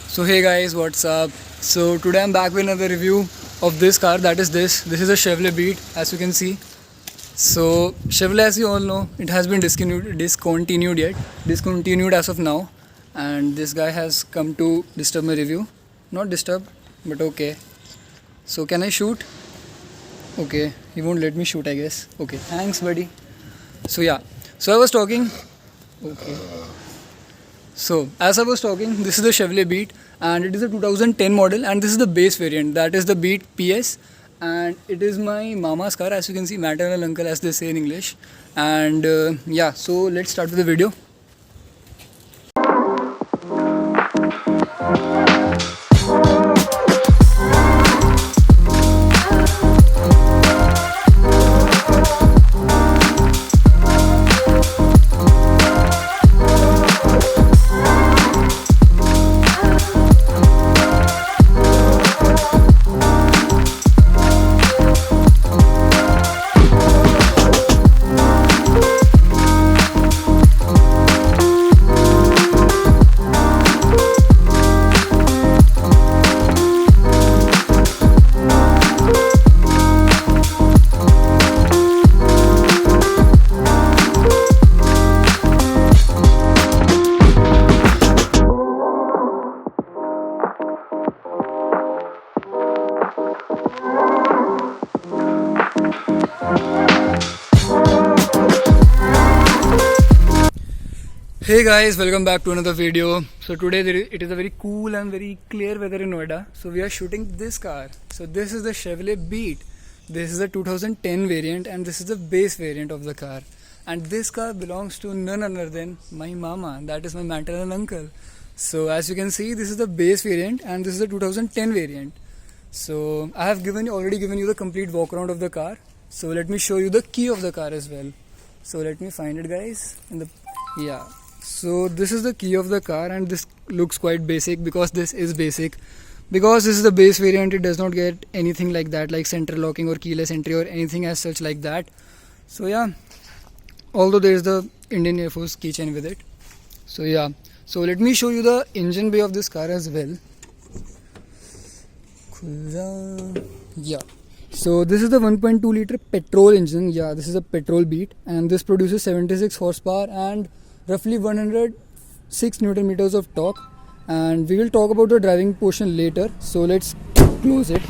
So hey guys, what's up? So today I'm back with another review of this car. That is this. This is a Chevrolet Beat, as you can see. So Chevrolet, as you all know, it has been discontinued as of now, and this guy has come to disturb my review. Not disturb, but okay. So can I shoot? Okay, he won't let me shoot, I guess. Okay, thanks, buddy. So yeah, so I was talking. Okay. So, as I was talking, this is the Chevrolet Beat and it is a 2010 model and this is the base variant, that is the Beat PS, and it is my mama's car, as you can see, maternal uncle as they say in English. And yeah, so let's start with the video. Hey guys, welcome back to another video. So today it is a very cool and very clear weather in Noida. So we are shooting this car. So this is the Chevrolet Beat. This is the 2010 variant and this is the base variant of the car. And this car belongs to none other than my mama, that is my maternal uncle. So as you can see, this is the base variant and this is the 2010 variant. So I have already given you the complete walk around of the car. So let me show you the key of the car as well. So let me find it, guys. Yeah. So this is the key of the car and this looks quite basic because this is basic. Because this is the base variant, it does not get anything like that, like central locking or keyless entry or anything as such like that. So yeah, although there is the Indian Air Force keychain with it. So yeah, so let me show you the engine bay of this car as well. Yeah. So this is the 1.2 liter petrol engine. Yeah, this is a petrol Beat and this produces 76 horsepower and roughly 106 Newton meters of torque, and we will talk about the driving portion later, so let's close it.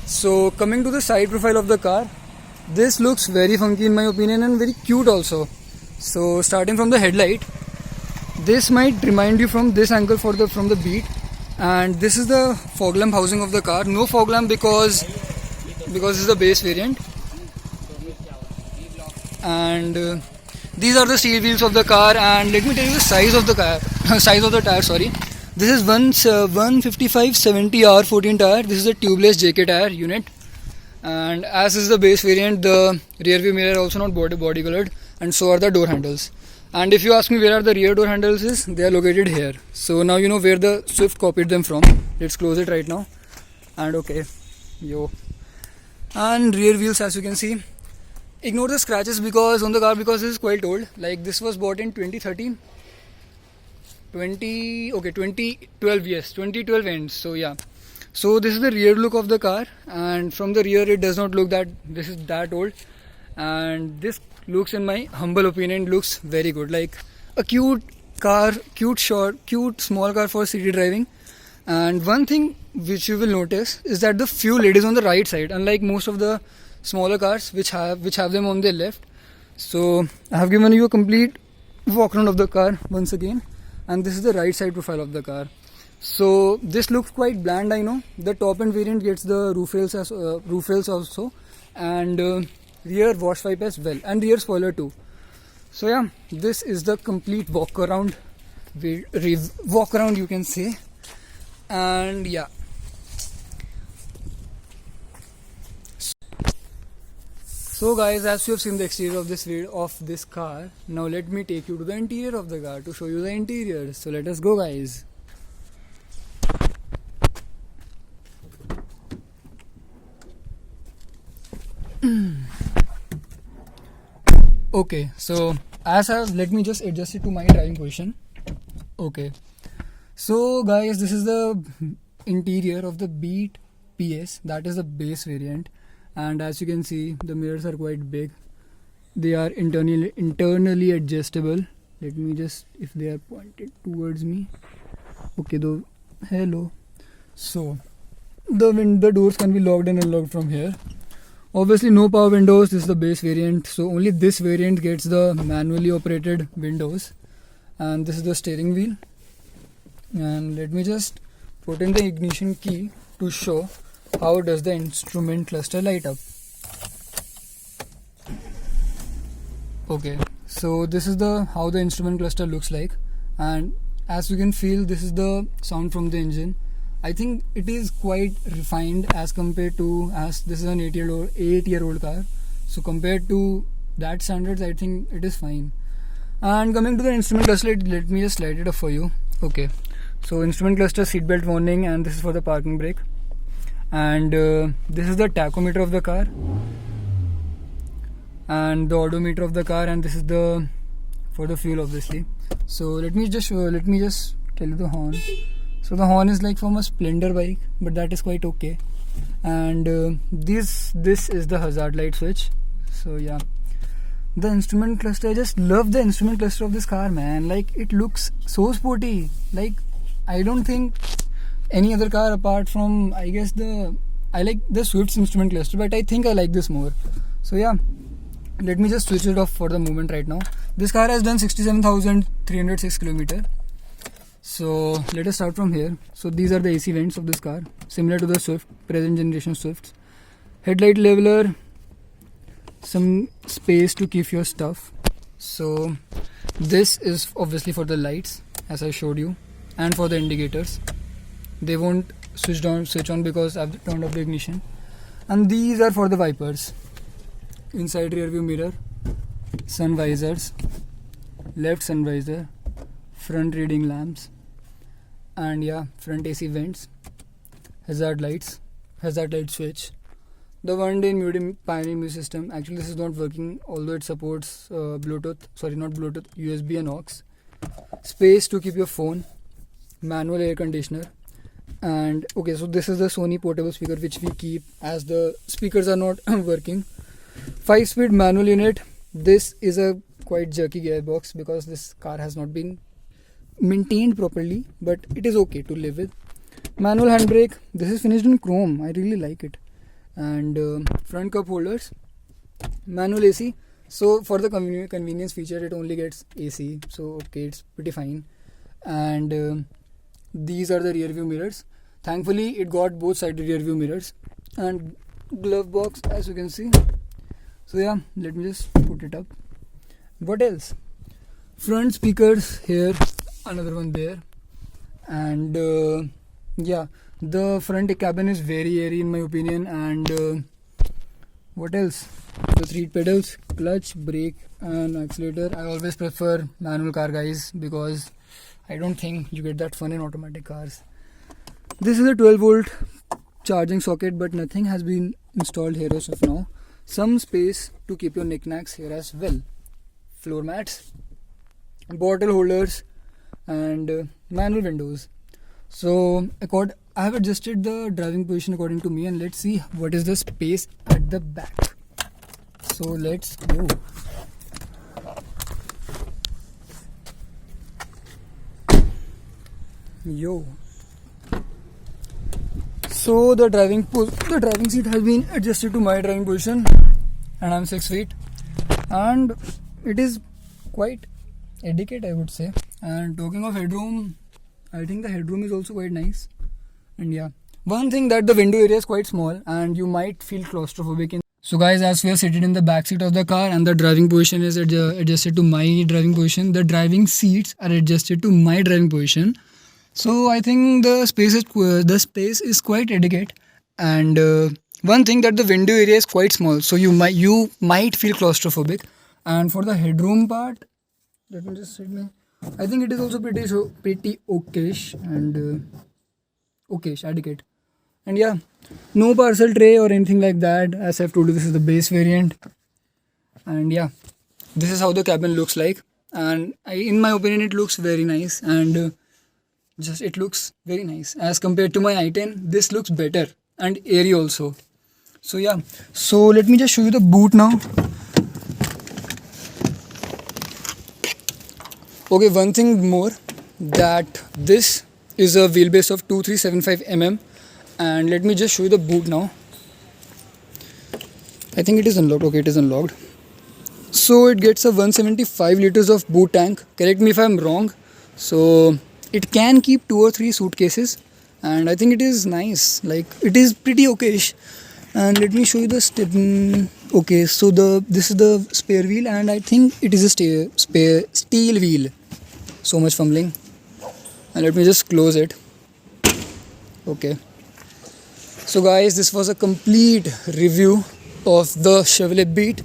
So coming to the side profile of the car, this looks very funky in my opinion and very cute also. So starting from the headlight, this might remind you from this angle from the Beat, and this is the fog lamp housing of the car. No fog lamp because this is the base variant. And these are the steel wheels of the car, and let me tell you the size of the car, size of the tire. Sorry, this is 155/70 R14 tire. This is a tubeless JK tire unit, and as is the base variant, the rear view mirror also not body colored, and so are the door handles. And if you ask me where are the rear door handles is, they are located here. So now you know where the Swift copied them from. Let's close it right now. And okay, and rear wheels, as you can see. Ignore the scratches because on the car because this is quite old. Like this was bought in 2013. 2012, yes, 2012 ends. So yeah. So this is the rear look of the car, and from the rear it does not look that this is that old. And this looks, in my humble opinion, looks very good. Like a cute car, cute small car for city driving. And one thing which you will notice is that the fuel lid is on the right side, unlike most of the smaller cars which have them on their left. So I have given you a complete walk around of the car once again, and this is the right side profile of the car. So this looks quite bland, I know. The top end variant gets the roof rails also, and rear wash pipe as well, and rear spoiler too. So yeah, this is the complete walk around you can say. And yeah, so guys, as you have seen the exterior of this car, now let me take you to the interior of the car to show you the interior. So let us go, guys. Okay, so let me just adjust it to my driving position. Okay, So guys, this is the interior of the Beat PS. That is the base variant, and as you can see, the mirrors are quite big. They are internally adjustable. Let me just, if they are pointed towards me. Okay, though. Hello. So the doors can be locked and unlocked from here. Obviously, no power windows. This is the base variant, so only this variant gets the manually operated windows. And this is the steering wheel. And let me just put in the ignition key to show how does the instrument cluster light up. Okay, so this is the how the instrument cluster looks like, and as you can feel, this is the sound from the engine. I think it is quite refined as compared to, as this is an 8-year-old car, so compared to that standards, I think it is fine. And coming to the instrument cluster, let me just slide it up for you. Okay, so instrument cluster, seatbelt warning, and this is for the parking brake. And this is the tachometer of the car, and the odometer of the car, and this is the for the fuel, obviously. So let me just tell you the horn. So the horn is like from a Splendor bike, but that is quite okay. And this is the hazard light switch. So yeah, the instrument cluster, I just love the instrument cluster of this car, man. Like, it looks so sporty. Like, I don't think any other car apart from, I guess, I like the Swift's instrument cluster, but I think I like this more. So yeah, let me just switch it off for the moment right now. This car has done 67,306 km. So let us start from here. So these are the AC vents of this car, similar to the Swift, present generation Swifts. Headlight leveler, some space to keep your stuff. So this is obviously for the lights, as I showed you, and for the indicators. They won't switch on because I've turned off the ignition. And these are for the wipers. Inside rear view mirror, sun visors, left sun visor, front reading lamps, and yeah, front AC vents, hazard light switch. The 1-day pioneering music system. Actually, this is not working, although it supports USB and aux. Space to keep your phone, manual air conditioner, and okay, so this is the Sony portable speaker which we keep as the speakers are not working. 5-speed manual unit. This is a quite jerky gearbox because this car has not been maintained properly, but it is okay to live with. Manual handbrake. This is finished in chrome. I really like it. And front cup holders. Manual AC. So for the convenience feature, it only gets AC. So okay, it's pretty fine. And these are the rear view mirrors. Thankfully, it got both side rear view mirrors. And glove box, as you can see. So yeah, let me just put it up. What else? Front speakers here, another one there. And yeah, the front cabin is very airy in my opinion. And what else? The 3 pedals, clutch, brake and accelerator. I always prefer manual car, guys, because I don't think you get that fun in automatic cars. This is a 12-volt charging socket, but nothing has been installed here as of now. Some space to keep your knickknacks here as well. Floor mats, bottle holders, and manual windows. So I have adjusted the driving position according to me, and let's see what is the space at the back. So let's go. Yo. So the driving seat has been adjusted to my driving position, and I'm 6 feet, and it is quite adequate, I would say. And talking of headroom, I think the headroom is also quite nice. And yeah, one thing that the window area is quite small, and you might feel claustrophobic. So guys, as we are seated in the back seat of the car, and the driving position is adjusted to my driving position, the driving seats are adjusted to my driving position. So I think the space is quite adequate, and one thing that the window area is quite small, so you might feel claustrophobic. And for the headroom part, let me just sit me. I think it is also pretty okayish and okayish, adequate. And yeah, no parcel tray or anything like that. As I've told you, this is the base variant. And yeah, this is how the cabin looks like. And in my opinion, it looks very nice. And Just it looks very nice as compared to my i10. This looks better and airy also. So yeah, so let me just show you the boot now. Okay, one thing more, that this is a wheelbase of 2375 mm, and let me just show you the boot now. I think it is unlocked. Okay, it is unlocked. So it gets a 175 liters of boot tank. Correct me if I'm wrong. So it can keep 2 or 3 suitcases, and I think it is nice. Like, it is pretty okayish. And let me show you the step. Okay, so this is the spare wheel, and I think it is a spare steel wheel. So much fumbling. And let me just close it. Okay. So guys, this was a complete review of the Chevrolet Beat,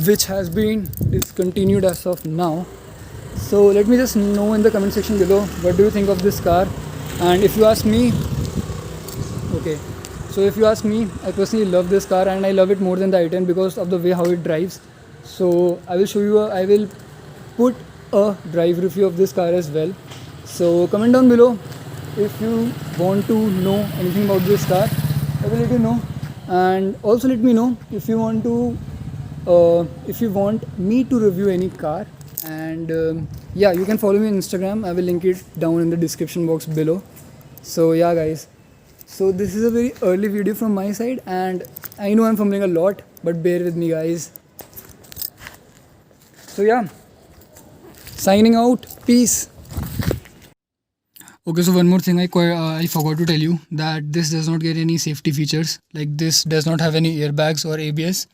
which has been discontinued as of now. So let me just know in the comment section below, what do you think of this car? And if you ask me, okay, so if you ask me, I personally love this car, and I love it more than the i10 because of the way how it drives. So I will show you, I will put a drive review of this car as well. So comment down below if you want to know anything about this car. I will let you know. And also let me know if you want me to review any car. And yeah, you can follow me on Instagram. I will link it down in the description box below. So yeah guys, so this is a very early video from my side, and I know I'm fumbling a lot, but bear with me guys. So yeah, signing out. Peace. Okay, so one more thing, I forgot to tell you that this does not get any safety features. Like, this does not have any airbags or ABS.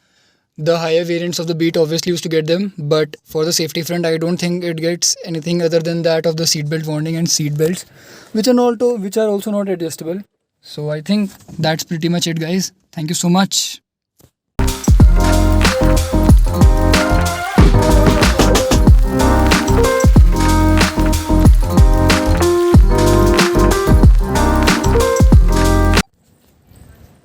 The higher variants of the Beat obviously used to get them, but for the safety front, I don't think it gets anything other than that of the seatbelt warning and seat belts, which are also not adjustable. So I think that's pretty much it, guys. Thank you so much.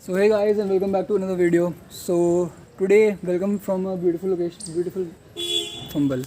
So hey guys, and welcome back to another video. So today, welcome from a beautiful location, beautiful fumble.